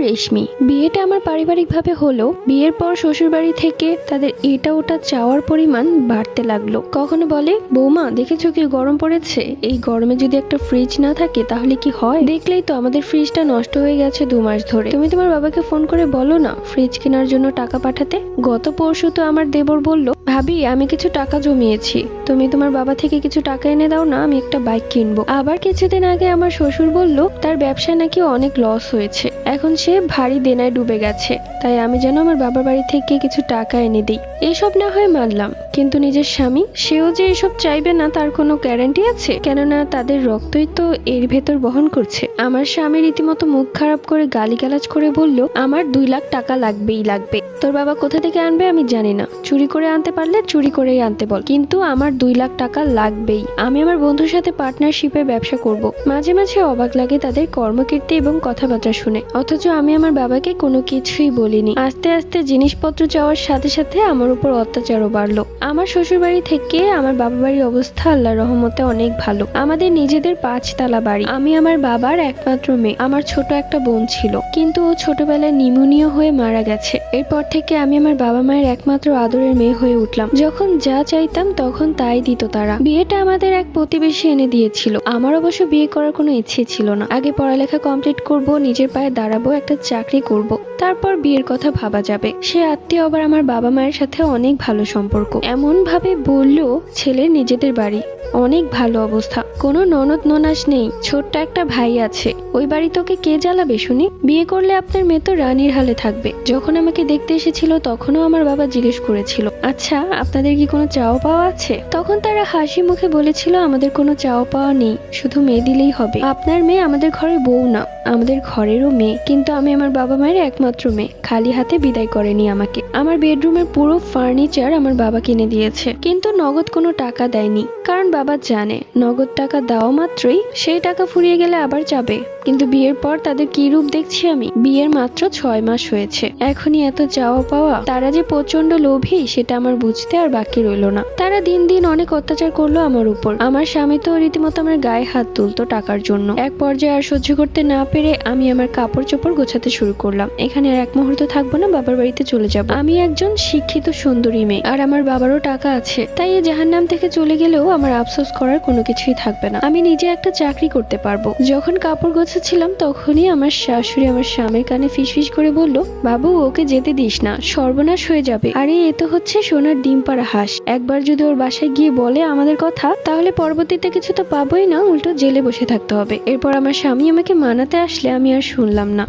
রেশমি। বিয়েটা আমার পারিবারিকভাবে হলো। বিয়ের পর শ্বশুরবাড়ি থেকে তাদের এটা ওটা চাওয়ার পরিমাণ বাড়তে লাগলো। কখনো বলে, বৌমা দেখেছো কি গরম পড়েছে, এই গরমে যদি একটা ফ্রিজ না থাকে তাহলে কি হয়, দেখলেই তো আমাদের ফ্রিজটা নষ্ট হয়ে গেছে 2 মাস ধরে, তুমি তোমার বাবাকে ফোন করে বলো না ফ্রিজ কেনার জন্য টাকা পাঠাতে। গত পরশু তো আমার দেবর বলল, ভাবি আমি কিছু টাকা জমিয়েছি, তুমি তোমার বাবা থেকে কিছু টাকা এনে দাও না, আমি একটা বাইক কিনবো। আবার কিছুদিন আগে আমার শ্বশুর বলল তার ব্যবসায় নাকি অনেক লস হয়েছে, এখন সে ভারী দেনায় ডুবে গেছে, তাই আমি যেন আমার বাবার বাড়ি থেকে কিছু টাকা এনে দিই। এসব না হয় মানলাম, কিন্তু নিজের স্বামী সেও যে এসব চাইবে না তার কোনো গ্যারান্টি আছে? কেননা তাদের রক্তই তো এর ভেতর বহন করছে। আমার স্বামী রীতিমতো মুখ খারাপ করে গালিগালাজ করে বলল, আমার 2 লাখ টাকা লাগবেই লাগবে। তোর বাবা কোথা থেকে আনবে আমি জানি না, চুরি করে আনতে পারলে চুরি করেই আনতে বল, কিন্তু আমার 2 লাখ টাকা লাগবেই। আমি আমার বন্ধুর সাথে পার্টনারশিপে ব্যবসা করব। মাঝে মাঝে অবাক লাগে তাদের কর্মকীর্তি এবং কথাবার্তা শুনে, অথচ আমি আমার বাবাকে কোনো কিছুই বলিনি। আস্তে আস্তে জিনিসপত্র চাওয়ার সাথে সাথে আমার উপর অত্যাচারও বাড়লো। আমার শ্বশুর বাড়ি থেকে আমার বাবা বাড়ির অবস্থা আল্লাহর রহমতে অনেক ভালো। আমাদের নিজেদের 5 তলা বাড়ি। আমি আমার বাবার একমাত্র মেয়ে। আমার ছোট একটা বোন ছিল, কিন্তু ও ছোটবেলায় নিউমোনিয়া হয়ে মারা গেছে। এরপর থেকে আমি আমার বাবা মায়ের একমাত্র আদরের মেয়ে হয়ে উঠলাম। যখন যা চাইতাম তখন তাই দিত তারা। বিয়েটা আমাদের এক প্রতিবেশী এনে দিয়েছিল। আমার অবশ্য বিয়ে করার কোনো ইচ্ছে ছিল না। আগে পড়ালেখা কমপ্লিট করব, নিজের পায়ে দাঁড়াবো, একটা চাকরি করব, তারপর বিয়ের কথা ভাবা যাবে। সে আত্মীয় আবার আমার বাবা মায়ের সাথে অনেক ভালো সম্পর্ক। এমন ভাবে বললো ছেলের নিজেদের বাড়ি, অনেক ভালো অবস্থা, কোনো ননদ ননাস নেই, ছোট্ট একটা ভাই আছে। ওই বাড়ি তোকে কে জ্বালাবে শুনি? বিয়ে করলে আপনার মেয়ে তো রানীর হালে থাকবে। যখন আমাকে দেখতে এসেছিল তখনও আমার বাবা জিজ্ঞেস করেছিল, আচ্ছা আপনাদের কি কোনো চাওয়া পাওয়া আছে? তখন তারা হাসি মুখে বলেছিল, আমাদের কোনো চাওয়া পাওয়া নেই, শুধু মেয়ে দিলেই হবে। আপনার মেয়ে আমাদের ঘরের বউ না, আমাদের ঘরেরও মেয়ে। কিন্তু আমি আমার বাবা মায়ের একমাত্র মেয়ে, খালি হাতে বিদায় করেনি আমাকে। আমার বেডরুমের পুরো ফার্নিচার আমার বাবা কিনে দিয়েছে, কিন্তু নগদ কোনো টাকা দেয়নি, কারণ বাবা জানে নগদ টাকা দেওয়া মাত্রই সেই টাকা ফুরিয়ে গেলে আবার যাবে। কিন্তু বিয়ের পর তাদের কি রূপ দেখছি আমি। বিয়ের মাত্র 6 মাস হয়েছে, এখনই এত চাওয়া পাওয়া। তারা যে প্রচন্ড লোভী সেটা আমার বুঝতে আর বাকি রইল না। তারা দিন দিন অনেক অত্যাচার করলো আমার উপর। আমার স্বামী তো রীতিমতো আমার গায়ে হাত তুলতো টাকার জন্য। এক পর্যায়ে আর সহ্য করতে না পেরে আমি আমার কাপড় চোপড় গোছাতে শুরু করলাম। এখানে আর এক মুহূর্ত থাকবো না, বাবার বাড়িতে চলে যাব। আমি একজন শিক্ষিত সুন্দরী মেয়ে, আর আমার বাবারও টাকা আছে, তাই এই জাহান্নাম থেকে চলে গেলেও আমার আফসোস করার কোনো কিছুই থাকবে না। আমি নিজে একটা চাকরি করতে পারবো। যখন কাপড় গোছাচ্ছিলাম তখনই আমার শাশুড়ি আমার স্বামীর কানে ফিসফিস করে বলল, বাবু ওকে যেতে দিস না, সর্বনাশ হয়ে যাবে। আরে এ তো হচ্ছে সোনার ডিম পাড়া হাঁস, একবার যদি ওর বাসায় গিয়ে বলে আমাদের কথা, তাহলে পরবর্তীতে কিছু তো পাবোই না, উল্টো জেলে বসে থাকতে হবে। এরপর আমার স্বামী আমাকে মানাতে আসলে আমি আর শুনলাম না।